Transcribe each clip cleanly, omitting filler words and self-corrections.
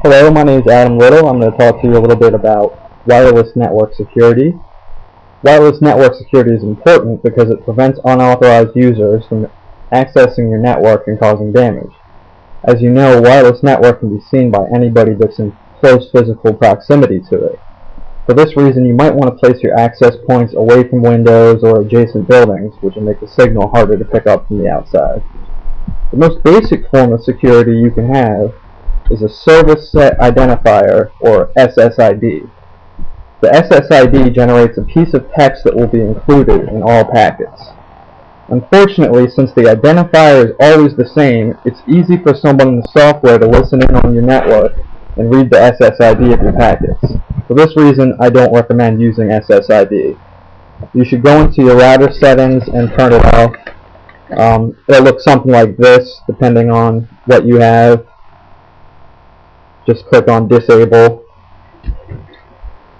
Hello, my name is Adam Little. I'm going to talk to you a little bit about wireless network security. Wireless network security is important because it prevents unauthorized users from accessing your network and causing damage. As you know, a wireless network can be seen by anybody that's in close physical proximity to it. For this reason, you might want to place your access points away from windows or adjacent buildings, which will make the signal harder to pick up from the outside. The most basic form of security you can have is a Service Set Identifier, or SSID. The SSID generates a piece of text that will be included in all packets. Unfortunately, since the identifier is always the same, it's easy for someone in the software to listen in on your network and read the SSID of your packets. For this reason, I don't recommend using SSID. You should go into your router settings and turn it off. It'll look something like this, depending on what you have. Just click on Disable.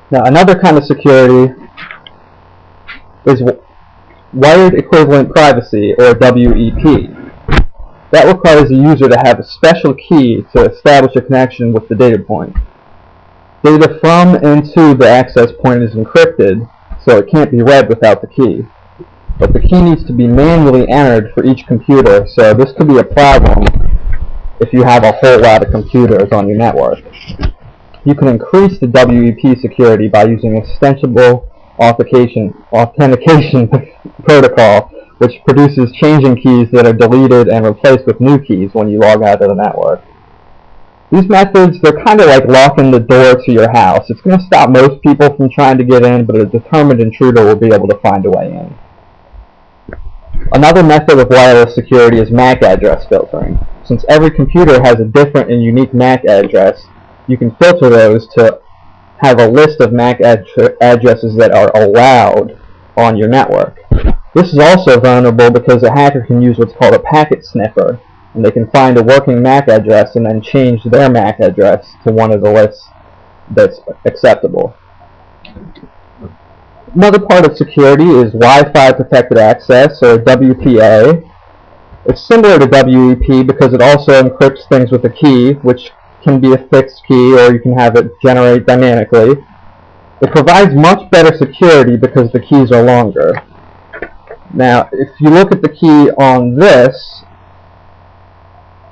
Now, another kind of security is Wired Equivalent Privacy, or WEP. That requires the user to have a special key to establish a connection with the data point. Data from and to the access point is encrypted, so it can't be read without the key. But the key needs to be manually entered for each computer, so this could be a problem if you have a whole lot of computers on your network. You can increase the WEP security by using an extensible authentication protocol, which produces changing keys that are deleted and replaced with new keys when you log out of the network. These methods, they're kind of like locking the door to your house. It's going to stop most people from trying to get in, but a determined intruder will be able to find a way in. Another method of wireless security is MAC address filtering. Since every computer has a different and unique MAC address, you can filter those to have a list of MAC addresses that are allowed on your network. This is also vulnerable because a hacker can use what's called a packet sniffer, and they can find a working MAC address and then change their MAC address to one of the lists that's acceptable. Another part of security is Wi-Fi Protected Access, or WPA. It's similar to WEP because it also encrypts things with a key, which can be a fixed key or you can have it generate dynamically. It provides much better security because the keys are longer. Now, if you look at the key on this,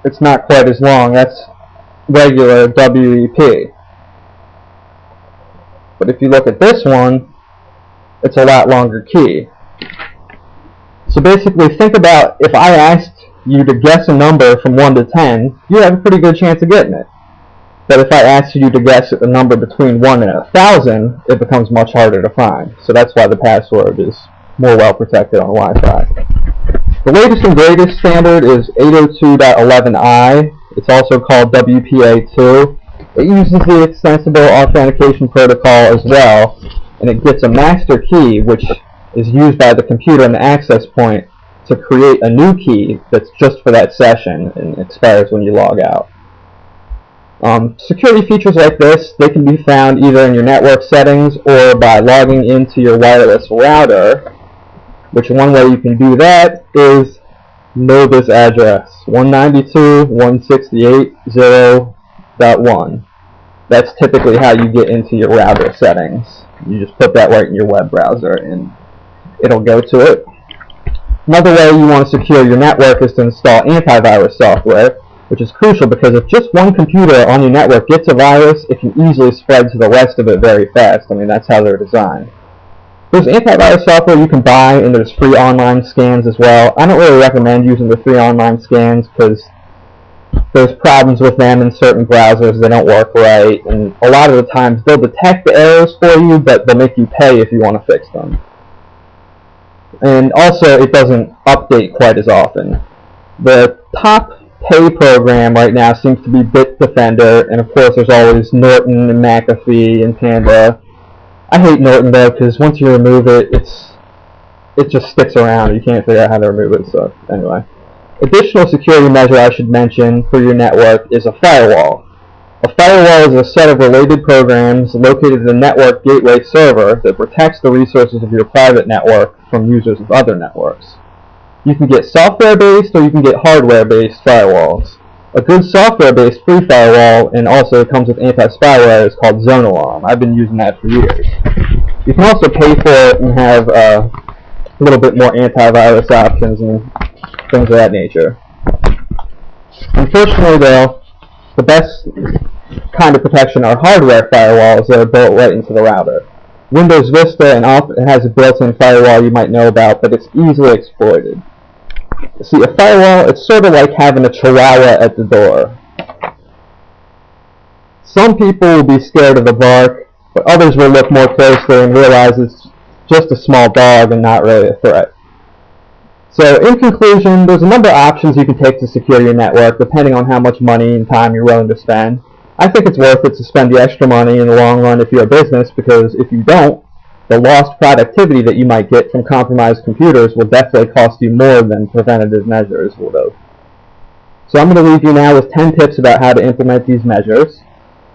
it's not quite as long. That's regular WEP. But if you look at this one, it's a lot longer key. So basically, think about if I asked you to guess a number from 1 to 10, you have a pretty good chance of getting it. But if I asked you to guess a number between 1 and 1,000, it becomes much harder to find. So that's why the password is more well protected on Wi-Fi. The latest and greatest standard is 802.11i. It's also called WPA2. It uses the extensible authentication protocol as well, and it gets a master key, which is used by the computer and the access point to create a new key that's just for that session and expires when you log out. Security features like this, they can be found either in your network settings or by logging into your wireless router, which one way you can do that is know this address, 192.168.0.1. That's typically how you get into your router settings. You just put that right in your web browser and it'll go to it. Another way you want to secure your network is to install antivirus software, which is crucial because if just one computer on your network gets a virus, it can easily spread to the rest of it very fast. I mean, that's how they're designed. There's antivirus software you can buy, and there's free online scans as well. I don't really recommend using the free online scans because there's problems with them in certain browsers. They don't work right, and a lot of the times they'll detect the errors for you, but they'll make you pay if you want to fix them. And also, it doesn't update quite as often. The top pay program right now seems to be Bitdefender, and of course there's always Norton and McAfee and Panda. I hate Norton though, because once you remove it, it just sticks around. You can't figure out how to remove it, so anyway. Additional security measure I should mention for your network is a firewall. A firewall is a set of related programs located in the network gateway server that protects the resources of your private network from users of other networks. You can get software-based or you can get hardware-based firewalls. A A good software-based free firewall, and also it comes with anti-spyware, is called Zone Alarm. I've been using that for years. You can also pay for it and have a little bit more antivirus options and things of that nature. Unfortunately, though, the best kind of protection are hardware firewalls that are built right into the router. Windows Vista and often has a built-in firewall you might know about, but it's easily exploited. See, a firewall, it's sort of like having a chihuahua at the door. Some people will be scared of the bark, but others will look more closely and realize it's just a small dog and not really a threat. So, in conclusion, there's a number of options you can take to secure your network, depending on how much money and time you're willing to spend. I think it's worth it to spend the extra money in the long run if you're a business, because if you don't, the lost productivity that you might get from compromised computers will definitely cost you more than preventative measures would have. So I'm going to leave you now with 10 tips about how to implement these measures.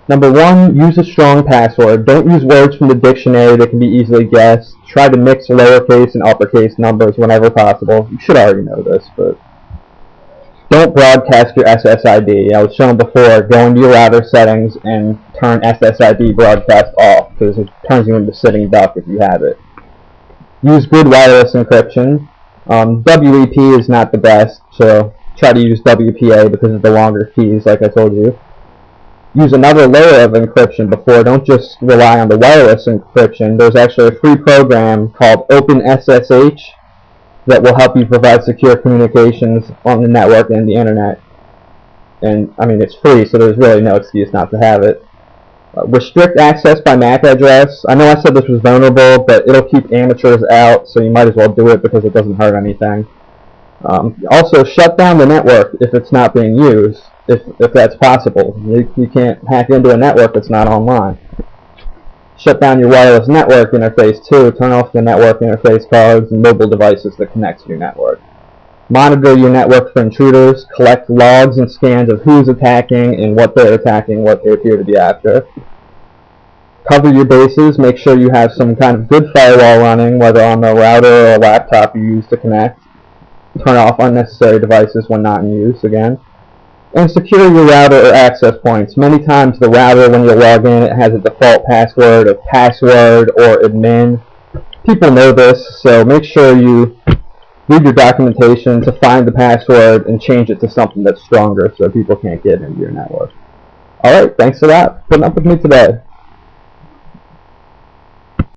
Number 1, use a strong password. Don't use words from the dictionary that can be easily guessed. Try to mix lowercase and uppercase numbers whenever possible. You should already know this, but don't broadcast your SSID. I was shown before, go into your router settings and turn SSID broadcast off, because it turns you into sitting duck if you have it. Use good wireless encryption. WEP is not the best, so try to use WPA because of the longer keys, like I told you. Use another layer of encryption before. Don't just rely on the wireless encryption. There's actually a free program called OpenSSH that will help you provide secure communications on the network and the internet. And, I mean, it's free, so there's really no excuse not to have it. Restrict access by MAC address. I know I said this was vulnerable, but it'll keep amateurs out, so you might as well do it because it doesn't hurt anything. Also, shut down the network if it's not being used, if that's possible. You can't hack into a network that's not online. Shut down your wireless network interface too. Turn off the network interface cards and mobile devices that connect to your network. Monitor your network for intruders. Collect logs and scans of who's attacking and what they're attacking, what they appear to be after. Cover your bases. Make sure you have some kind of good firewall running, whether on the router or a laptop you use to connect. Turn off unnecessary devices when not in use, again. And secure your router or access points. Many times the router, when you log in, it has a default password of password or admin. People know this, so make sure you read your documentation to find the password and change it to something that's stronger so people can't get into your network. Alright, thanks for that. Putting up with me today.